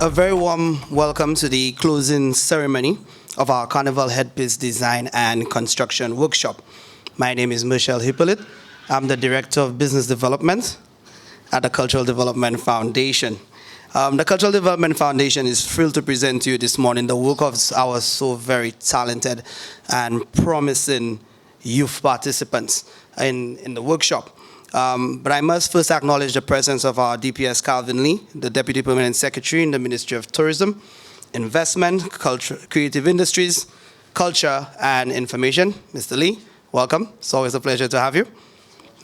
A very warm welcome to the closing ceremony of our Carnival Headpiece Design and Construction Workshop. My name is Michelle Hippolyte. I'm the Director of Business Development at the Cultural Development Foundation. The Cultural Development Foundation is thrilled to present to you this morning the work of our so very talented and promising youth participants in the workshop. But I must first acknowledge the presence of our DPS Calvin Lee, the Deputy Permanent Secretary in the Ministry of Tourism, Investment, Culture, Creative Industries, Culture, and Information. Mr. Lee, welcome. It's always a pleasure to have you.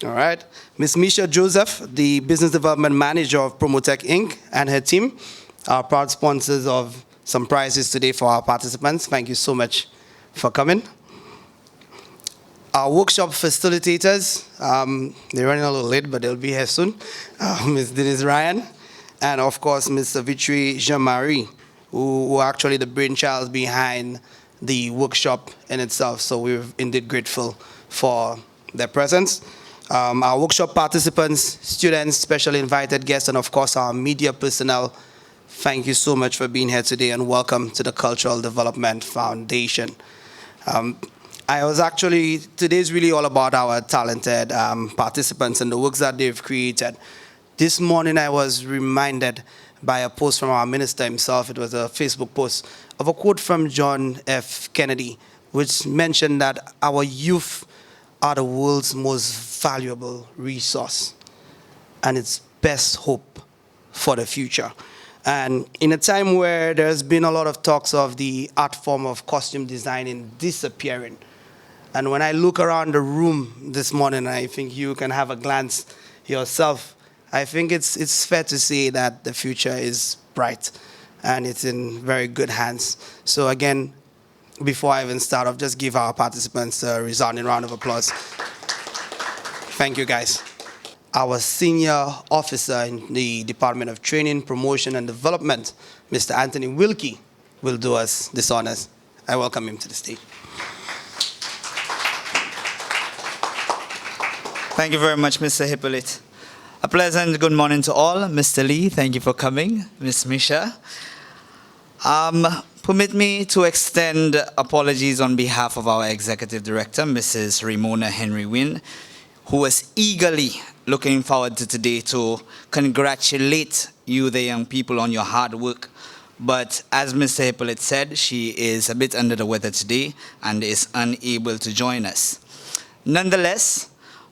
All right. Ms. Misha Joseph, the Business Development Manager of Promotech Inc. and her team, are proud sponsors of some prizes today for our participants. Thank you so much for coming. Our workshop facilitators, they're running a little late, but they'll be here soon. Ms. Denise Ryan, and of course, Ms. Savitri Jean-Marie, who are actually the brainchild behind the workshop in itself. So we're indeed grateful for their presence. Our workshop participants, students, special invited guests, and of course, our media personnel, thank you so much for being here today, and welcome to the Cultural Development Foundation. Today's really all about our talented participants and the works that they've created. This morning I was reminded by a post from our minister himself, it was a Facebook post, of a quote from John F. Kennedy, which mentioned that our youth are the world's most valuable resource and its best hope for the future. And in a time where there's been a lot of talks of the art form of costume designing disappearing, and when I look around the room this morning, I think you can have a glance yourself. I think it's fair to say that the future is bright and it's in very good hands. So again, before I even start off, just give our participants a resounding round of applause. Thank you, guys. Our senior officer in the Department of Training, Promotion, and Development, Mr. Anthony Wilkie, will do us this honors. I welcome him to the stage. Thank you very much, Mr. Hippolyte. A pleasant good morning to all. Mr. Lee, thank you for coming. Ms. Misha. Permit me to extend apologies on behalf of our Executive Director, Mrs. Ramona Henry Wynn, who was eagerly looking forward to today to congratulate you, the young people, on your hard work. But as Mr. Hippolyte said, she is a bit under the weather today and is unable to join us. Nonetheless,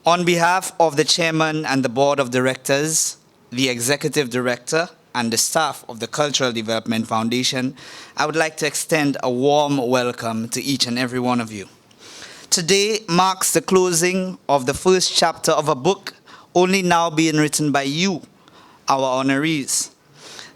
on behalf of the Chairman and the Board of Directors, the Executive Director, and the staff of the Cultural Development Foundation, I would like to extend a warm welcome to each and every one of you. Today marks the closing of the first chapter of a book only now being written by you, our honorees.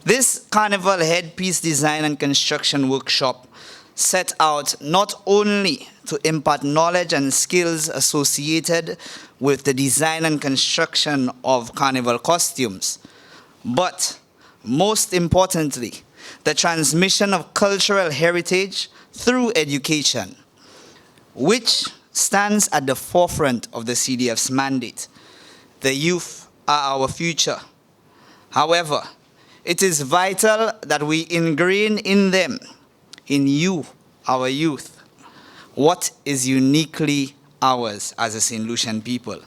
This Carnival Headpiece Design and Construction Workshop set out not only to impart knowledge and skills associated with the design and construction of carnival costumes, but most importantly, the transmission of cultural heritage through education, which stands at the forefront of the CDF's mandate. The youth are our future. However, it is vital that we ingrain in them, in you, our youth, what is uniquely ours as a Saint Lucian people.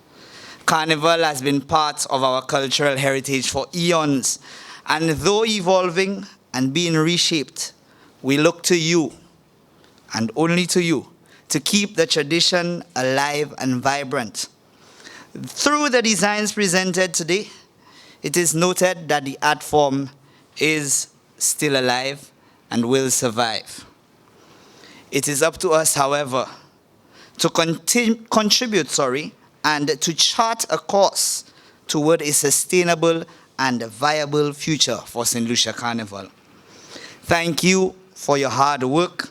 Carnival has been part of our cultural heritage for eons, and though evolving and being reshaped, we look to you, and only to you, to keep the tradition alive and vibrant. Through the designs presented today, it is noted that the art form is still alive and will survive. It is up to us, however, to contribute, and to chart a course toward a sustainable and viable future for Saint Lucia Carnival. Thank you for your hard work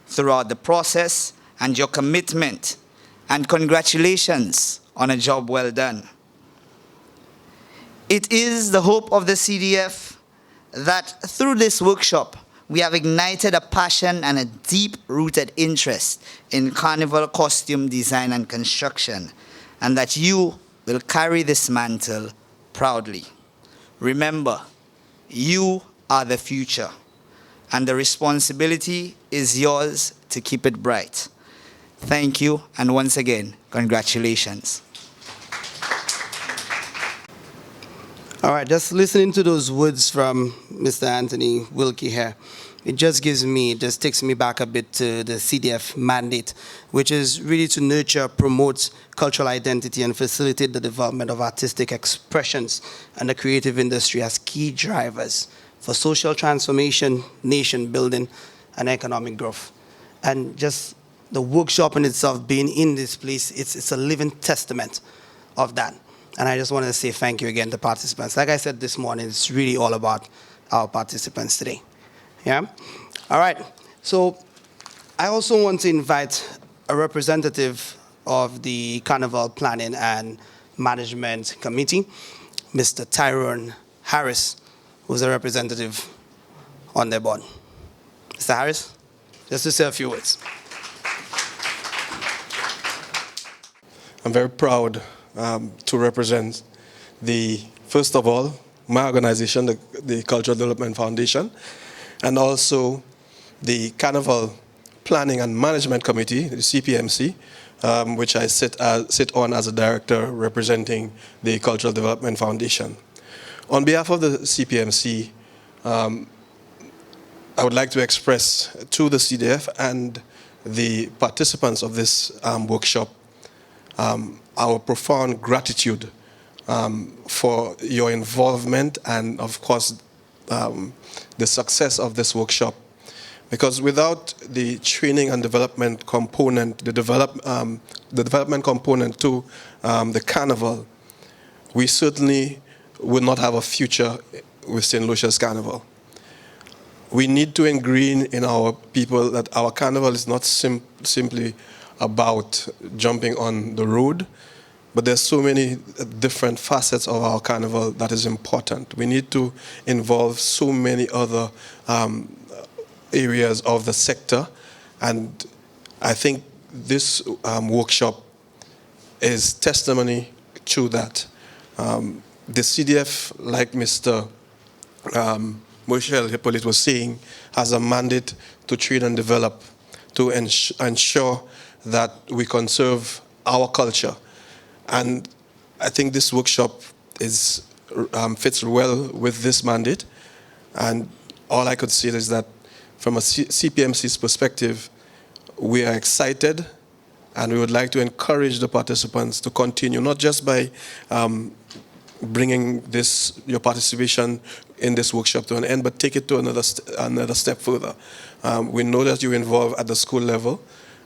throughout the process and your commitment, and congratulations on a job well done. It is the hope of the CDF that through this workshop, we have ignited a passion and a deep-rooted interest in carnival costume design and construction, and that you will carry this mantle proudly. Remember, you are the future, and the responsibility is yours to keep it bright. Thank you, and once again, congratulations. All right, just listening to those words from Mr. Anthony Wilkie here, it just takes me back a bit to the CDF mandate, which is really to nurture, promote cultural identity, and facilitate the development of artistic expressions and the creative industry as key drivers for social transformation, nation building, and economic growth. And just the workshop in itself, being in this place, it's a living testament of that. And I just want to say thank you again to participants. Like I said this morning, it's really all about our participants today. Yeah? All right. So I also want to invite a representative of the Carnival Planning and Management Committee, Mr. Tyrone Harris, who's a representative on their board. Mr. Harris, just to say a few words. I'm very proud to represent first of all, my organization, the Cultural Development Foundation, and also the Carnival Planning and Management Committee, the CPMC, which I sit on as a director representing the Cultural Development Foundation. On behalf of the CPMC, I would like to express to the CDF and the participants of this workshop our profound gratitude for your involvement and, of course, the success of this workshop. Because without the training and development component, the development component to the Carnival, we certainly would not have a future with St. Lucia's Carnival. We need to ingrain in our people that our Carnival is not simply about jumping on the road, but there's so many different facets of our Carnival that is important. We need to involve so many other areas of the sector, and I think this workshop is testimony to that. The CDF, like Mr. Michel Hippolyte was saying, has a mandate to train and develop, to ensure that we conserve our culture. And I think this workshop fits well with this mandate. And all I could say is that from a CPMC's perspective, we are excited, and we would like to encourage the participants to continue, not just by bringing your participation in this workshop to an end, but take it to another step further. We know that you're involved at the school level,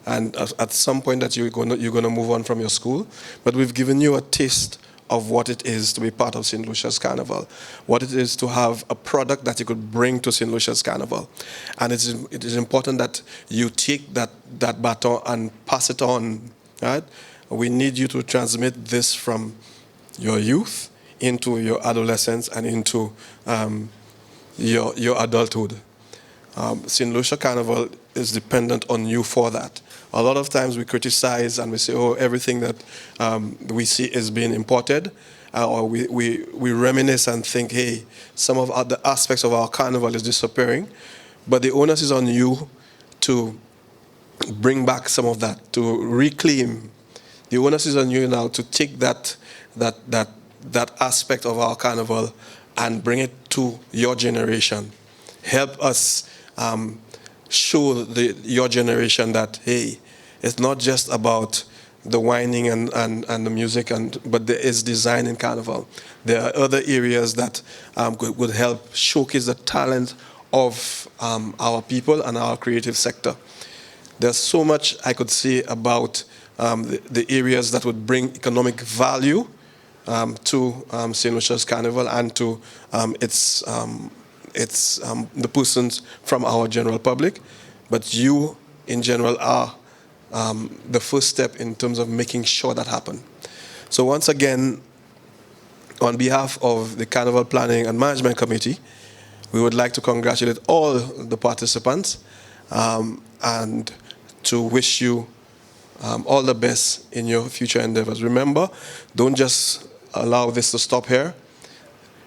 and at some point that you're going to move on from your school, but we've given you a taste of what it is to be part of St. Lucia's Carnival, what it is to have a product that you could bring to St. Lucia's Carnival. And it is important that you take that baton and pass it on, right? We need you to transmit this from your youth into your adolescence and into your adulthood. St. Lucia Carnival is dependent on you for that. A lot of times we criticize and we say, oh, everything that we see is being imported, or we reminisce and think, hey, some of the aspects of our carnival is disappearing. But the onus is on you to bring back some of that, to reclaim. The onus is on you now to take that aspect of our carnival and bring it to your generation. Help us show your generation that, hey, it's not just about the whining and the music, but there is design in Carnival. There are other areas that would help showcase the talent of our people and our creative sector. There's so much I could say about the areas that would bring economic value to Saint Lucia's Carnival and to the persons from our general public. But you, in general, are the first step in terms of making sure that happen. So once again, on behalf of the Carnival Planning and Management Committee, we would like to congratulate all the participants and to wish you all the best in your future endeavors. Remember, don't just allow this to stop here.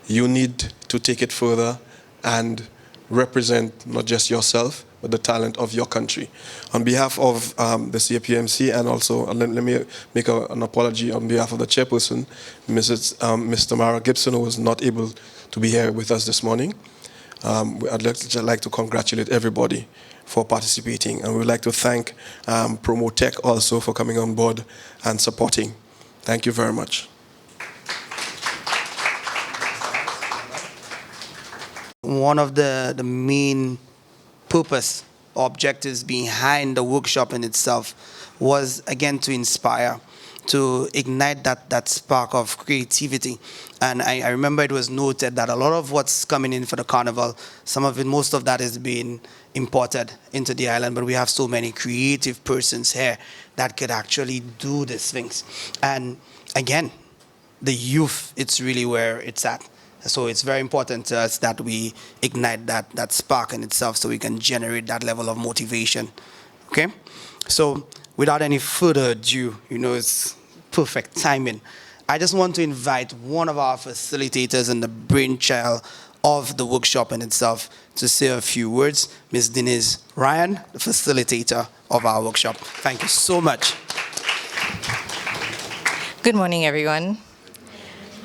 You need to take it further and represent not just yourself, but the talent of your country. On behalf of the CAPMC, and also let me make an apology on behalf of the chairperson, Ms. Tamara Gibson, who was not able to be here with us this morning. I'd like to congratulate everybody for participating, and we would like to thank Promotech also for coming on board and supporting. Thank you very much. One of the main purpose or objectives behind the workshop in itself was, again, to inspire, to ignite that spark of creativity. And I remember it was noted that a lot of what's coming in for the carnival, most of that is being imported into the island, but we have so many creative persons here that could actually do these things. And again, the youth, it's really where it's at. So it's very important to us that we ignite that spark in itself so we can generate that level of motivation. Okay? So without any further ado, it's perfect timing. I just want to invite one of our facilitators and the brainchild of the workshop in itself to say a few words, Ms. Denise Ryan, the facilitator of our workshop. Thank you so much. Good morning, everyone.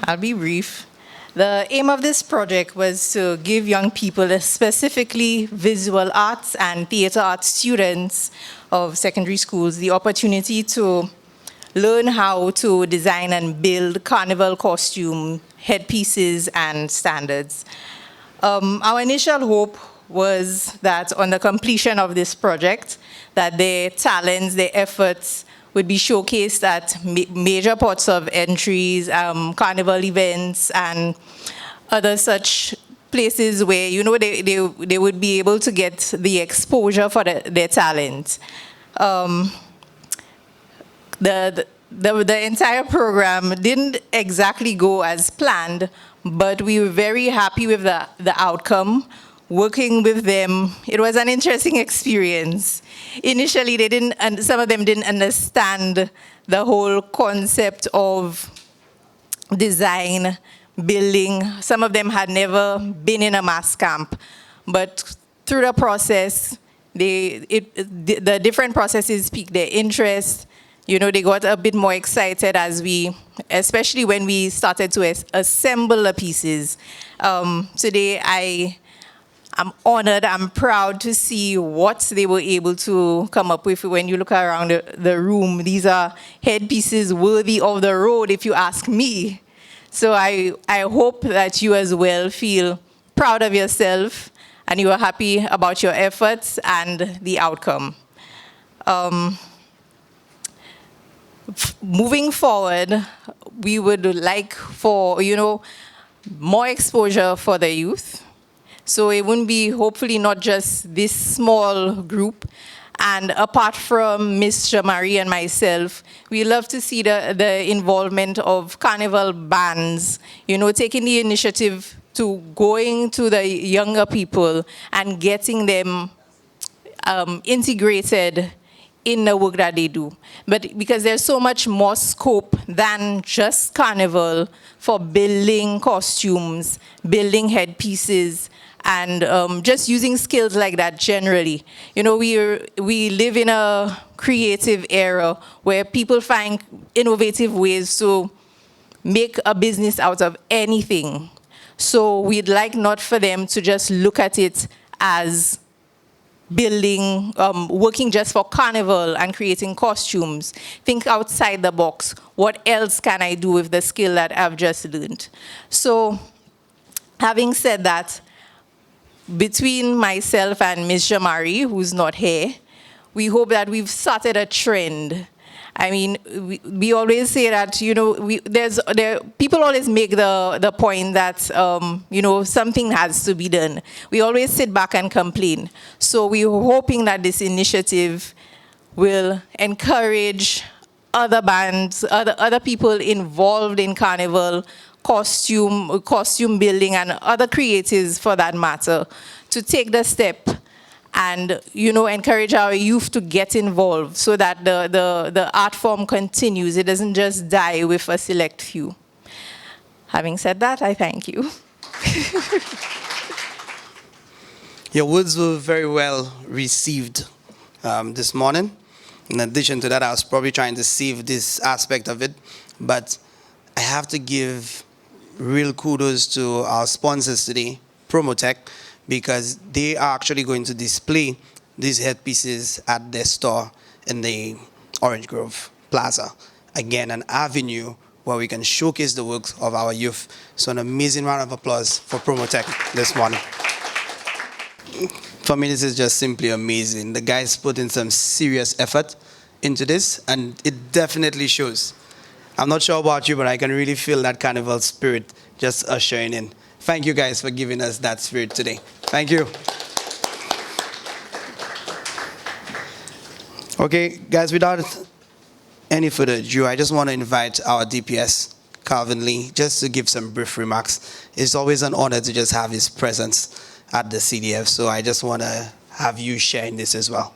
I'll be brief. The aim of this project was to give young people, specifically visual arts and theater arts students of secondary schools, the opportunity to learn how to design and build carnival costume, headpieces, and standards. Our initial hope was that on the completion of this project, that their talents, their efforts would be showcased at major ports of entries, carnival events, and other such places where, they would be able to get the exposure for their talent. The entire program didn't exactly go as planned, but we were very happy with the outcome. Working with them, it was an interesting experience. Initially, some of them didn't understand the whole concept of design, building. Some of them had never been in a mass camp, but through the process, the different processes piqued their interest. They got a bit more excited especially when we started to assemble the pieces. Today, I'm honored, I'm proud to see what they were able to come up with. When you look around the room, these are headpieces worthy of the road, if you ask me. So I hope that you as well feel proud of yourself and you are happy about your efforts and the outcome. Moving forward, we would like for, more exposure for the youth. So it wouldn't be, hopefully, not just this small group. And apart from Ms. Jamari and myself, we love to see the involvement of carnival bands, taking the initiative to going to the younger people and getting them integrated in the work that they do. But because there's so much more scope than just carnival for building costumes, building headpieces, and just using skills like that generally. We live in a creative era where people find innovative ways to make a business out of anything. So we'd like not for them to just look at it as building, working just for carnival and creating costumes. Think outside the box. What else can I do with the skill that I've just learned? So having said that, between myself and Ms. Jamari, who's not here, we hope that we've started a trend. I mean, we always say that, you know, people always make the point that, you know, something has to be done. We always sit back and complain. So we're hoping that this initiative will encourage other bands, other people involved in Carnival, costume building, and other creatives for that matter, to take the step and, you know, encourage our youth to get involved so that the art form continues. It doesn't just die with a select few. Having said that, I thank you. Your words were very well received this morning. In addition to that, I was probably trying to save this aspect of it, but I have to give real kudos to our sponsors today, Promotech, because they are actually going to display these headpieces at their store in the Orange Grove Plaza. Again, an avenue where we can showcase the works of our youth. So an amazing round of applause for Promotech this morning. For me, this is just simply amazing. The guys put in some serious effort into this, and it definitely shows. I'm not sure about you, but I can really feel that carnival spirit just ushering in. Thank you guys for giving us that spirit today. Thank you. Okay, guys, without any further ado, I just want to invite our DPS, Calvin Lee, just to give some brief remarks. It's always an honor to just have his presence at the CDF, so I just want to have you sharing this as well.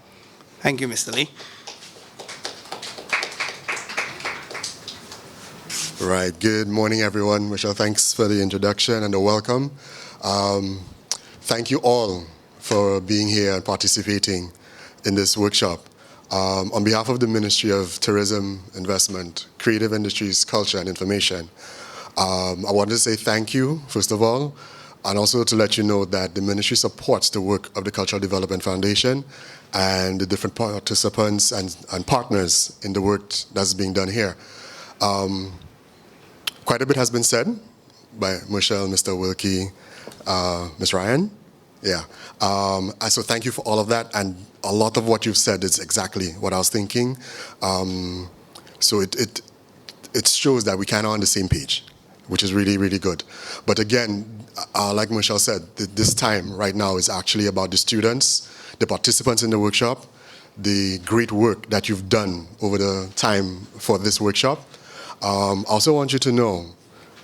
Thank you, Mr. Lee. Right. Good morning, everyone. Michelle, thanks for the introduction and the welcome. Thank you all for being here and participating in this workshop. On behalf of the Ministry of Tourism, Investment, Creative Industries, Culture and Information, I want to say thank you, first of all, and also to let you know that the ministry supports the work of the Cultural Development Foundation and the different participants and partners in the work that's being done here. Quite a bit has been said by Michelle, Mr. Wilkie, Ms. Ryan. Yeah. So thank you for all of that. And a lot of what you've said is exactly what I was thinking. So it shows that we kind of on the same page, which is really, really good. But again, like Michelle said, this time right now is actually about the students, the participants in the workshop, the great work that you've done over the time for this workshop. I also want you to know,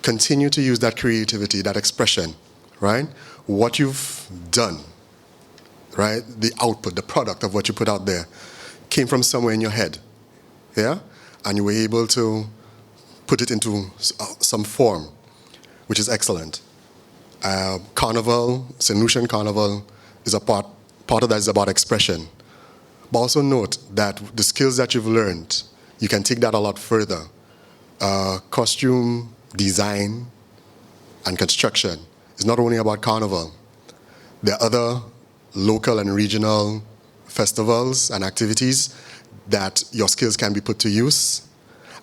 continue to use that creativity, that expression, right? What you've done, right? The output, the product of what you put out there came from somewhere in your head, yeah? And you were able to put it into some form, which is excellent. Carnival, Saint Lucian Carnival, is a part of that is about expression. But also note that the skills that you've learned, you can take that a lot further. Costume design and construction is not only about Carnival. There are other local and regional festivals and activities that your skills can be put to use.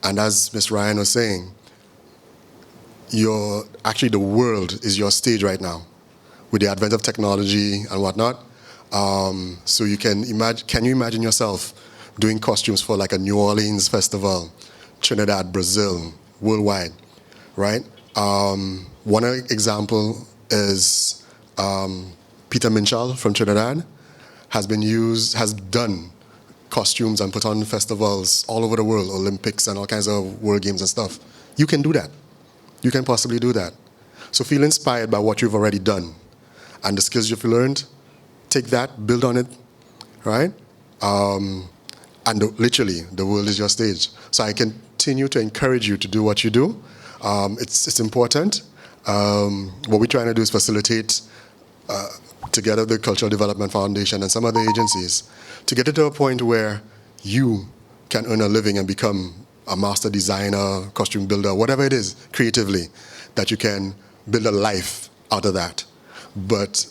And as Ms. Ryan was saying, actually the world is your stage right now with the advent of technology and whatnot. So you can you imagine yourself doing costumes for like a New Orleans festival, Trinidad, Brazil, worldwide, right? One example is Peter Minchal from Trinidad has done costumes and put on festivals all over the world, Olympics and all kinds of world games and stuff. You can do that. You can possibly do that. So feel inspired by what you've already done and the skills you've learned. Take that, build on it, right? And literally, the world is your stage. So I continue to encourage you to do what you do. It's important. What we're trying to do is facilitate, together the Cultural Development Foundation and some other agencies, to get it to a point where you can earn a living and become a master designer, costume builder, whatever it is, creatively, that you can build a life out of that. But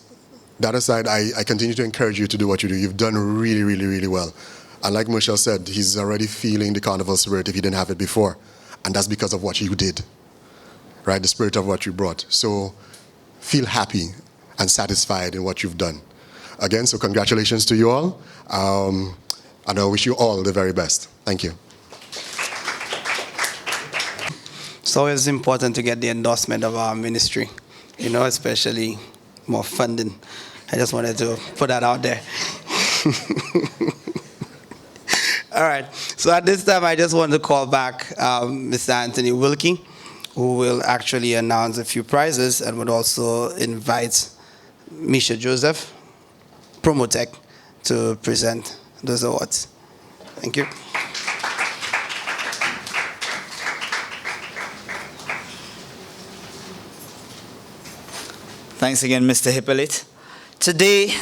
that aside, I continue to encourage you to do what you do. You've done really, really, really well. And like Michelle said, he's already feeling the carnival spirit if he didn't have it before. And that's because of what you did, right? The spirit of what you brought. So feel happy and satisfied in what you've done. Again, so congratulations to you all. And I wish you all the very best. Thank you. It's always important to get the endorsement of our ministry, especially more funding. I just wanted to put that out there. All right. So at this time, I just want to call back Mr. Anthony Wilkie, who will actually announce a few prizes and would also invite Misha Joseph, Promotech, to present those awards. Thank you. Thanks again, Mr. Hippolyte. Today,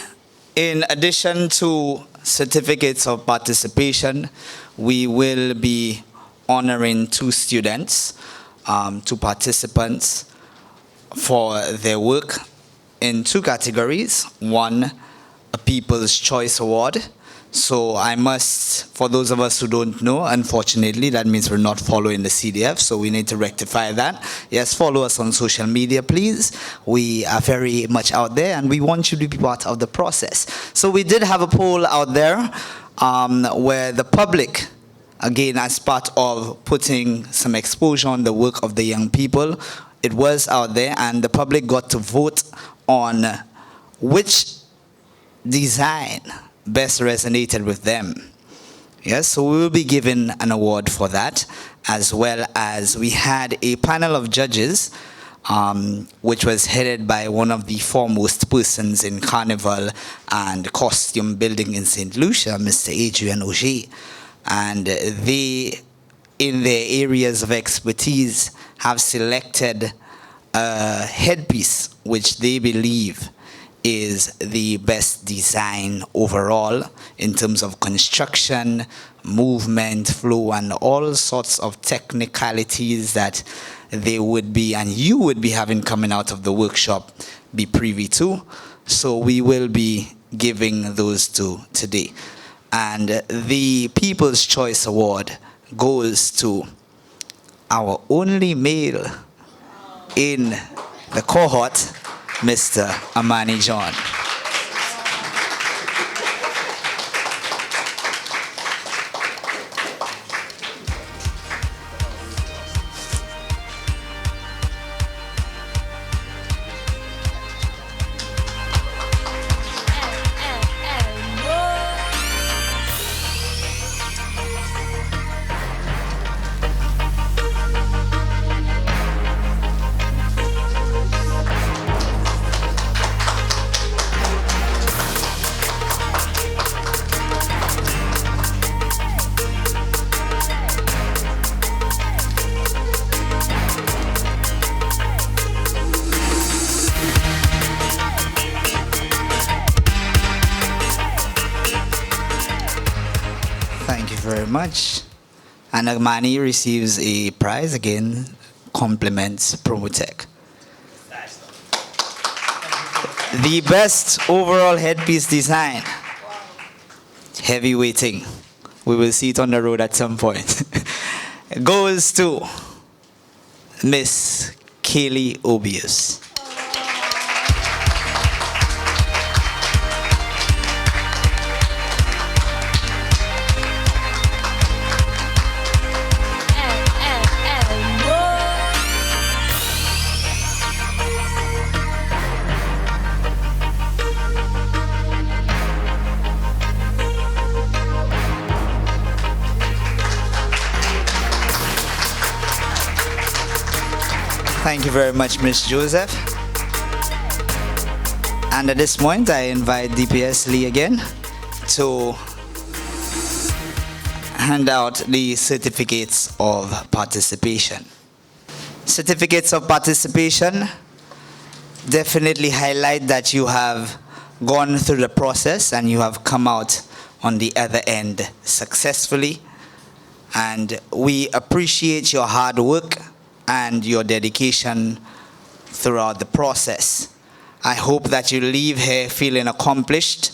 in addition to certificates of participation, we will be honoring 2 students, 2 participants for their work in 2 categories. One, a People's Choice Award. So I must, for those of us who don't know, unfortunately, that means we're not following the CDF, so we need to rectify that. Yes, follow us on social media, please. We are very much out there, and we want you to be part of the process. So we did have a poll out there where the public, again, as part of putting some exposure on the work of the young people, it was out there, and the public got to vote on which design best resonated with them. Yes, so we will be given an award for that, as well as we had a panel of judges, which was headed by one of the foremost persons in Carnival and costume building in Saint Lucia, Mr. Adrian Auger. And they, in their areas of expertise, have selected a headpiece which they believe is the best design overall in terms of construction, movement, flow, and all sorts of technicalities that they would be, and you would be having coming out of the workshop, be privy to. So we will be giving those 2 today. And the People's Choice Award goes to our only male in the cohort, Mr. Amani John. Very much. And Amani receives a prize again, compliments Promotech. The best overall headpiece design, heavy weighting. We will see it on the road at some point. Goes to Miss Kaylee Obius. Thank you very much, Ms. Joseph. And at this point, I invite DPS Lee again to hand out the certificates of participation. Certificates of participation definitely highlight that you have gone through the process and you have come out on the other end successfully. And we appreciate your hard work and your dedication throughout the process. I hope that you leave here feeling accomplished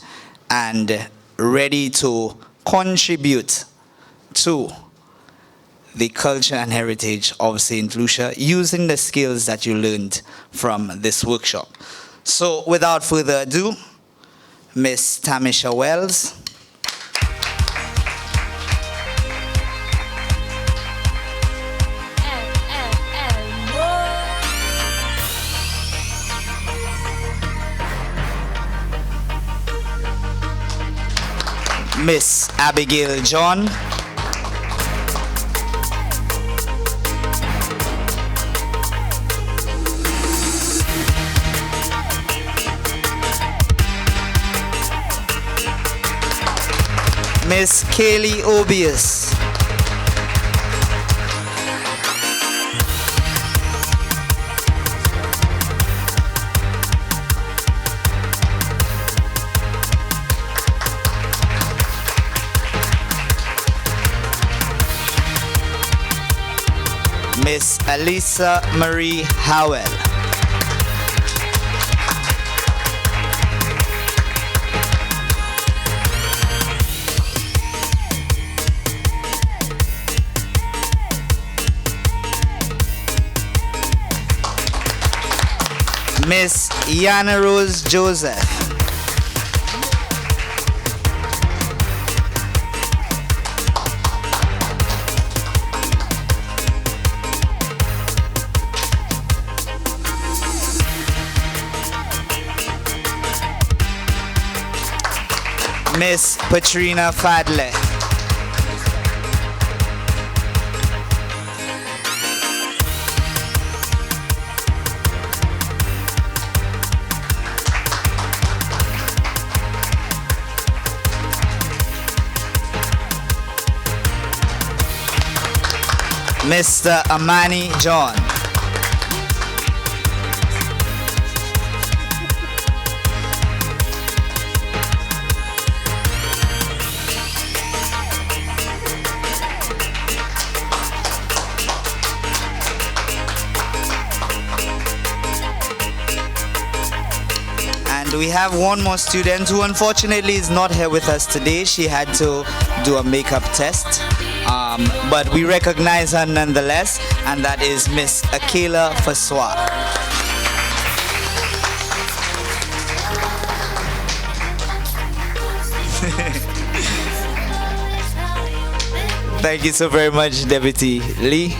and ready to contribute to the culture and heritage of Saint Lucia using the skills that you learned from this workshop. So without further ado, Miss Tamisha Wells. Miss Abigail John. Miss Kaylee Obius. Miss Alisa Marie Howell. Miss Yana Rose Joseph. Miss Patrina Fadle. Mr. Amani John. And we have one more student who unfortunately is not here with us today. She had to do a makeup test. But we recognize her nonetheless, and that is Miss Akela Faswa. Thank you so very much, Deputy Lee.